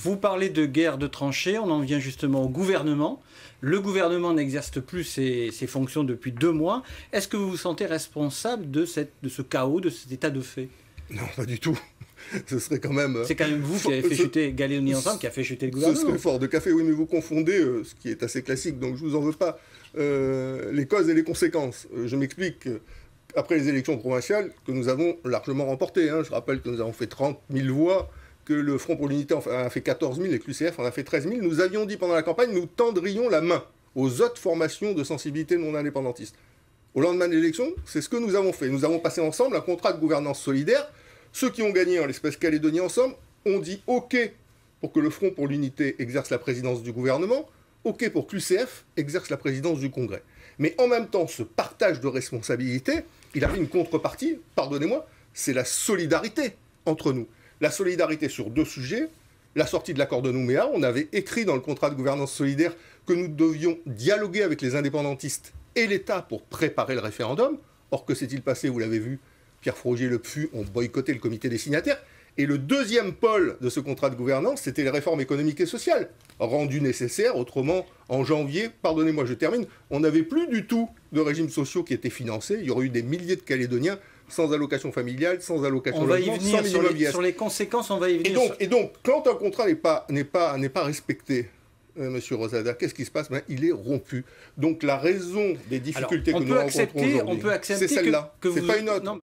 Vous parlez de guerre de tranchées, on en vient justement au gouvernement. Le gouvernement n'exerce plus ses fonctions depuis 2 mois. Est-ce que vous vous sentez responsable de ce chaos, de cet état de fait? Non, pas du tout. Ce serait quand même... C'est quand même vous qui avez fait chuter Galeoni Ensemble, qui a fait chuter le gouvernement. Ce serait fort de café, oui, mais vous confondez, ce qui est assez classique, donc je vous en veux pas, les causes et les conséquences. Je m'explique. Après les élections provinciales, que nous avons largement remportées, je rappelle que nous avons fait 30 000 voix, que le Front pour l'Unité en a fait 14 000 et que l'UCF en a fait 13 000, nous avions dit pendant la campagne, nous tendrions la main aux autres formations de sensibilité non indépendantistes. Au lendemain de l'élection, c'est ce que nous avons fait. Nous avons passé ensemble un contrat de gouvernance solidaire. Ceux qui ont gagné en l'espèce Calédonie Ensemble ont dit OK pour que le Front pour l'Unité exerce la présidence du gouvernement, OK pour que l'UCF exerce la présidence du Congrès. Mais en même temps, ce partage de responsabilités, il avait une contrepartie, pardonnez-moi, c'est la solidarité entre nous. La solidarité sur 2 sujets. La sortie de l'accord de Nouméa, on avait écrit dans le contrat de gouvernance solidaire que nous devions dialoguer avec les indépendantistes et l'État pour préparer le référendum. Or, que s'est-il passé? Vous l'avez vu, Pierre Frogier et Le PFU ont boycotté le comité des signataires. Et le deuxième pôle de ce contrat de gouvernance, c'était les réformes économiques et sociales, rendues nécessaires. Autrement, en janvier, pardonnez-moi, je termine, on n'avait plus du tout de régimes sociaux qui étaient financés. Il y aurait eu des milliers de Calédoniens sans allocation familiale, sans allocation logement, sans minimum IS. Sur les conséquences, on va y venir. Et donc quand un contrat n'est pas respecté, Monsieur Rosada, qu'est-ce qui se passe? Il est rompu. Donc la raison des difficultés que nous rencontrons aujourd'hui, c'est celle-là. C'est pas une autre.